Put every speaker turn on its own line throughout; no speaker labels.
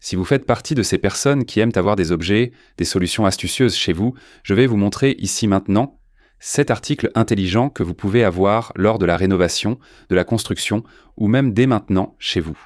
Si vous faites partie de ces personnes qui aiment avoir des objets, des solutions astucieuses chez vous, je vais vous montrer ici maintenant 7 articles intelligents que vous pouvez avoir lors de la rénovation, de la construction ou même dès maintenant chez vous.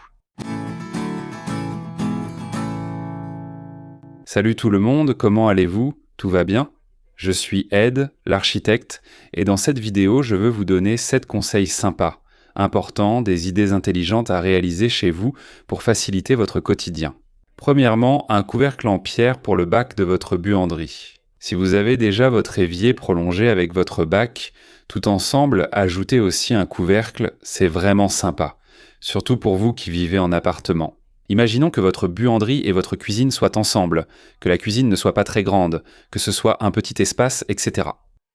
Salut tout le monde, comment allez-vous? Tout va bien? Je suis Ed, l'architecte, et dans cette vidéo, je veux vous donner 7 conseils sympas, importants, des idées intelligentes à réaliser chez vous pour faciliter votre quotidien. Premièrement, un couvercle en pierre pour le bac de votre buanderie. Si vous avez déjà votre évier prolongé avec votre bac, tout ensemble, ajoutez aussi un couvercle, c'est vraiment sympa, surtout pour vous qui vivez en appartement. Imaginons que votre buanderie et votre cuisine soient ensemble, que la cuisine ne soit pas très grande, que ce soit un petit espace, etc.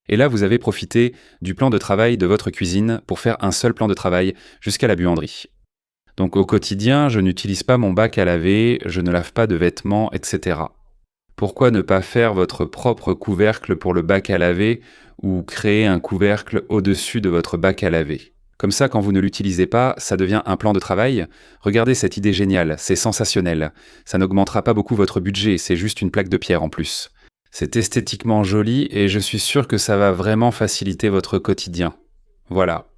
Et là, vous avez profité du plan de travail de votre cuisine pour faire un seul plan de travail jusqu'à la buanderie. Donc au quotidien, je n'utilise pas mon bac à laver, je ne lave pas de vêtements, etc. Pourquoi ne pas faire votre propre couvercle pour le bac à laver ou créer un couvercle au-dessus de votre bac à laver? Comme ça, quand vous ne l'utilisez pas, ça devient un plan de travail. Regardez cette idée géniale, c'est sensationnel. Ça n'augmentera pas beaucoup votre budget, c'est juste une plaque de pierre en plus. C'est esthétiquement joli et je suis sûr que ça va vraiment faciliter votre quotidien. Voilà.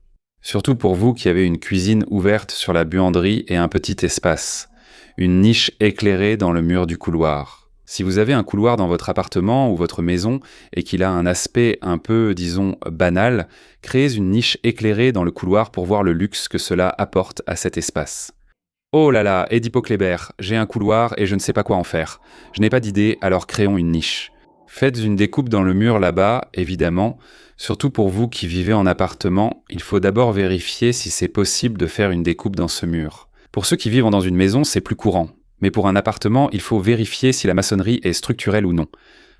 Surtout pour vous qui avez une cuisine ouverte sur la buanderie et un petit espace. Une niche éclairée dans le mur du couloir. Si vous avez un couloir dans votre appartement ou votre maison et qu'il a un aspect un peu, disons, banal, créez une niche éclairée dans le couloir pour voir le luxe que cela apporte à cet espace. Oh là là, Edipo Kléber, j'ai un couloir et je ne sais pas quoi en faire. Je n'ai pas d'idée, alors créons une niche. Faites une découpe dans le mur là-bas, évidemment. Surtout pour vous qui vivez en appartement, il faut d'abord vérifier si c'est possible de faire une découpe dans ce mur. Pour ceux qui vivent dans une maison, c'est plus courant. Mais pour un appartement, il faut vérifier si la maçonnerie est structurelle ou non.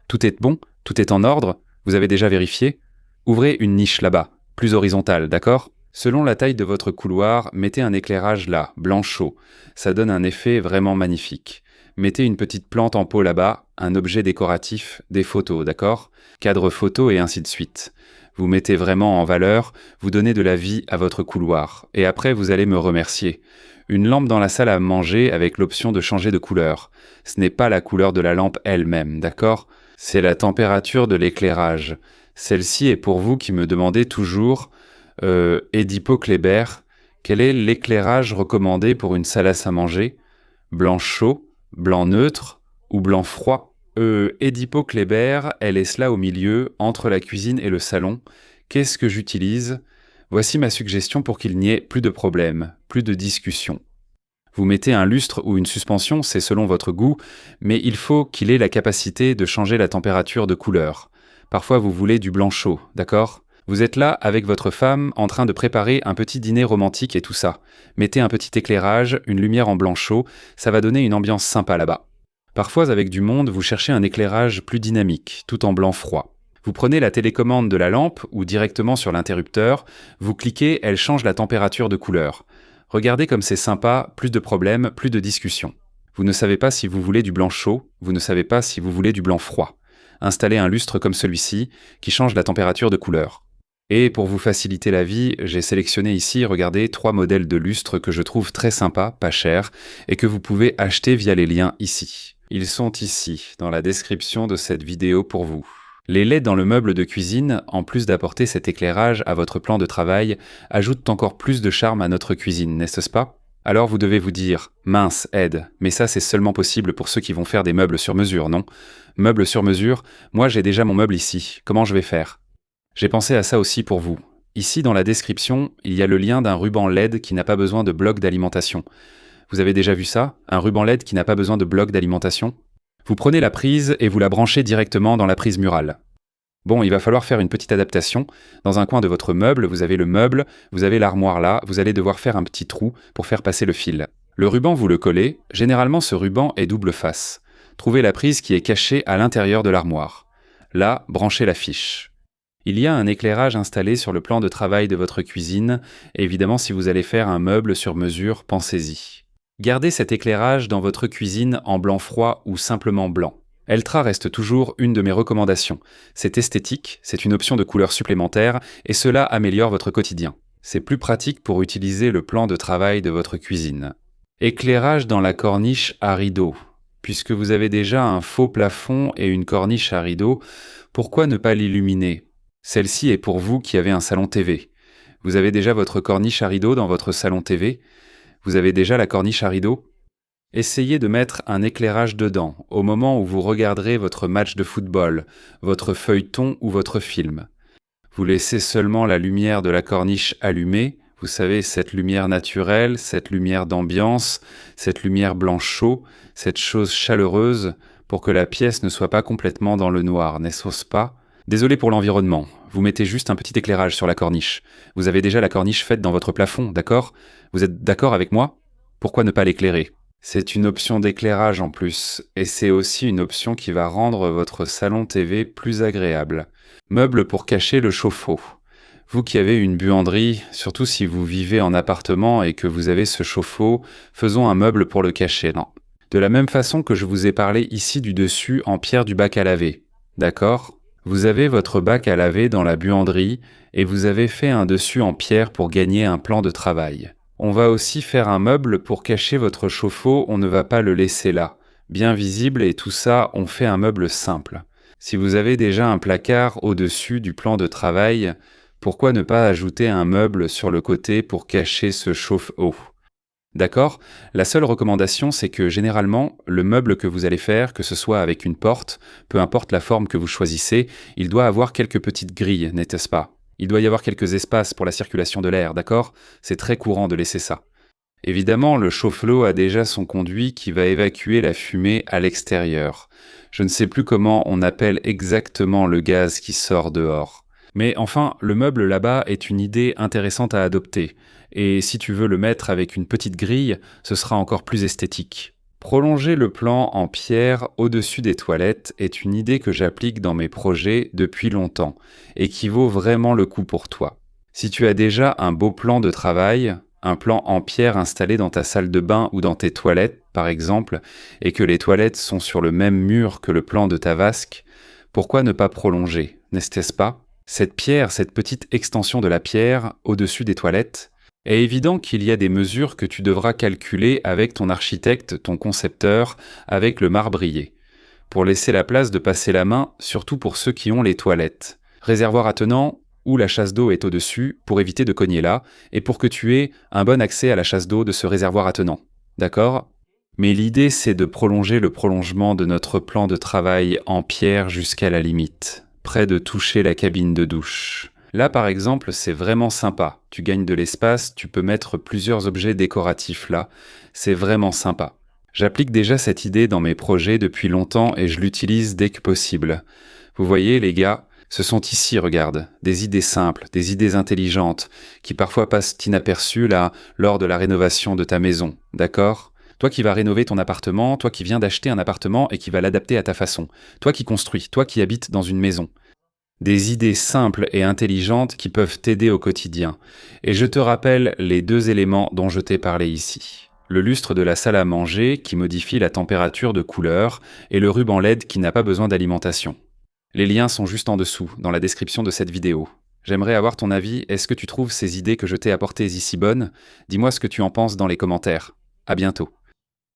Tout est bon? Tout est en ordre? Vous avez déjà vérifié? Ouvrez une niche là-bas, plus horizontale, d'accord? Selon la taille de votre couloir, mettez un éclairage là, blanc chaud. Ça donne un effet vraiment magnifique. Mettez une petite plante en pot là-bas, un objet décoratif, des photos, d'accord? Cadre photo et ainsi de suite. Vous mettez vraiment en valeur, vous donnez de la vie à votre couloir. Et après, vous allez me remercier. Une lampe dans la salle à manger avec l'option de changer de couleur. Ce n'est pas la couleur de la lampe elle-même, d'accord? C'est la température de l'éclairage. Celle-ci est pour vous qui me demandez toujours, Edipo Kléber, quel est l'éclairage recommandé pour une salle à manger? Blanc chaud, blanc neutre ou blanc froid? Edipo Kléber, elle est là au milieu, entre la cuisine et le salon. Qu'est-ce que j'utilise? Voici ma suggestion pour qu'il n'y ait plus de problème, plus de discussion. Vous mettez un lustre ou une suspension, c'est selon votre goût, mais il faut qu'il ait la capacité de changer la température de couleur. Parfois vous voulez du blanc chaud, d'accord? Vous êtes là avec votre femme en train de préparer un petit dîner romantique et tout ça. Mettez un petit éclairage, une lumière en blanc chaud, ça va donner une ambiance sympa là-bas. Parfois avec du monde, vous cherchez un éclairage plus dynamique, tout en blanc froid. Vous prenez la télécommande de la lampe ou directement sur l'interrupteur, vous cliquez, elle change la température de couleur. Regardez comme c'est sympa, plus de problèmes, plus de discussions. Vous ne savez pas si vous voulez du blanc chaud, vous ne savez pas si vous voulez du blanc froid. Installez un lustre comme celui-ci, qui change la température de couleur. Et pour vous faciliter la vie, j'ai sélectionné ici, regardez, 3 modèles de lustres que je trouve très sympas, pas chers, et que vous pouvez acheter via les liens ici. Ils sont ici, dans la description de cette vidéo pour vous. Les LED dans le meuble de cuisine, en plus d'apporter cet éclairage à votre plan de travail, ajoutent encore plus de charme à notre cuisine, n'est-ce pas? Alors vous devez vous dire, mince, Ed, mais ça c'est seulement possible pour ceux qui vont faire des meubles sur mesure, non? Meubles sur mesure, moi j'ai déjà mon meuble ici, comment je vais faire? J'ai pensé à ça aussi pour vous. Ici dans la description, il y a le lien d'un ruban LED qui n'a pas besoin de bloc d'alimentation. Vous avez déjà vu ça? Un ruban LED qui n'a pas besoin de bloc d'alimentation? Vous prenez la prise et vous la branchez directement dans la prise murale. Bon, il va falloir faire une petite adaptation. Dans un coin de votre meuble, vous avez le meuble, vous avez l'armoire là, vous allez devoir faire un petit trou pour faire passer le fil. Le ruban, vous le collez. Généralement, ce ruban est double face. Trouvez la prise qui est cachée à l'intérieur de l'armoire. Là, branchez la fiche. Il y a un éclairage installé sur le plan de travail de votre cuisine. Et évidemment, si vous allez faire un meuble sur mesure, pensez-y. Gardez cet éclairage dans votre cuisine en blanc froid ou simplement blanc. Eltra reste toujours une de mes recommandations. C'est esthétique, c'est une option de couleur supplémentaire et cela améliore votre quotidien. C'est plus pratique pour utiliser le plan de travail de votre cuisine. Éclairage dans la corniche à rideau. Puisque vous avez déjà un faux plafond et une corniche à rideau, pourquoi ne pas l'illuminer? Celle-ci est pour vous qui avez un salon TV. Vous avez déjà votre corniche à rideau dans votre salon TV? Vous avez déjà la corniche à rideau? Essayez de mettre un éclairage dedans, au moment où vous regarderez votre match de football, votre feuilleton ou votre film. Vous laissez seulement la lumière de la corniche allumée, vous savez, cette lumière naturelle, cette lumière d'ambiance, cette lumière blanche chaud, cette chose chaleureuse, pour que la pièce ne soit pas complètement dans le noir, n'est-ce pas? Désolé pour l'environnement, vous mettez juste un petit éclairage sur la corniche. Vous avez déjà la corniche faite dans votre plafond, d'accord? Vous êtes d'accord avec moi? Pourquoi ne pas l'éclairer? C'est une option d'éclairage en plus, et c'est aussi une option qui va rendre votre salon TV plus agréable. Meuble pour cacher le chauffe-eau. Vous qui avez une buanderie, surtout si vous vivez en appartement et que vous avez ce chauffe-eau, faisons un meuble pour le cacher, non? De la même façon que je vous ai parlé ici du dessus en pierre du bac à laver, d'accord? Vous avez votre bac à laver dans la buanderie et vous avez fait un dessus en pierre pour gagner un plan de travail. On va aussi faire un meuble pour cacher votre chauffe-eau, on ne va pas le laisser là. Bien visible et tout ça, on fait un meuble simple. Si vous avez déjà un placard au-dessus du plan de travail, pourquoi ne pas ajouter un meuble sur le côté pour cacher ce chauffe-eau? D'accord? La seule recommandation, c'est que généralement, le meuble que vous allez faire, que ce soit avec une porte, peu importe la forme que vous choisissez, il doit avoir quelques petites grilles, n'est-ce pas? Il doit y avoir quelques espaces pour la circulation de l'air, d'accord? C'est très courant de laisser ça. Évidemment, le chauffe-eau a déjà son conduit qui va évacuer la fumée à l'extérieur. Je ne sais plus comment on appelle exactement le gaz qui sort dehors. Mais enfin, le meuble là-bas est une idée intéressante à adopter. Et si tu veux le mettre avec une petite grille, ce sera encore plus esthétique. Prolonger le plan en pierre au-dessus des toilettes est une idée que j'applique dans mes projets depuis longtemps et qui vaut vraiment le coup pour toi. Si tu as déjà un beau plan de travail, un plan en pierre installé dans ta salle de bain ou dans tes toilettes, par exemple, et que les toilettes sont sur le même mur que le plan de ta vasque, pourquoi ne pas prolonger, n'est-ce pas? Cette pierre, cette petite extension de la pierre au-dessus des toilettes, est évident qu'il y a des mesures que tu devras calculer avec ton architecte, ton concepteur, avec le marbrier, pour laisser la place de passer la main, surtout pour ceux qui ont les toilettes. Réservoir attenant, où la chasse d'eau est au-dessus, pour éviter de cogner là, et pour que tu aies un bon accès à la chasse d'eau de ce réservoir attenant. D'accord? Mais l'idée, c'est de prolonger le prolongement de notre plan de travail en pierre jusqu'à la limite, près de toucher la cabine de douche. Là, par exemple, c'est vraiment sympa. Tu gagnes de l'espace, tu peux mettre plusieurs objets décoratifs là. C'est vraiment sympa. J'applique déjà cette idée dans mes projets depuis longtemps et je l'utilise dès que possible. Vous voyez, les gars, ce sont ici, regarde, des idées simples, des idées intelligentes, qui parfois passent inaperçues là, lors de la rénovation de ta maison, d'accord? Toi qui vas rénover ton appartement, toi qui viens d'acheter un appartement et qui vas l'adapter à ta façon, toi qui construis, toi qui habites dans une maison. Des idées simples et intelligentes qui peuvent t'aider au quotidien. Et je te rappelle les deux éléments dont je t'ai parlé ici. Le lustre de la salle à manger qui modifie la température de couleur et le ruban LED qui n'a pas besoin d'alimentation. Les liens sont juste en dessous, dans la description de cette vidéo. J'aimerais avoir ton avis, est-ce que tu trouves ces idées que je t'ai apportées ici bonnes? Dis-moi ce que tu en penses dans les commentaires. À bientôt.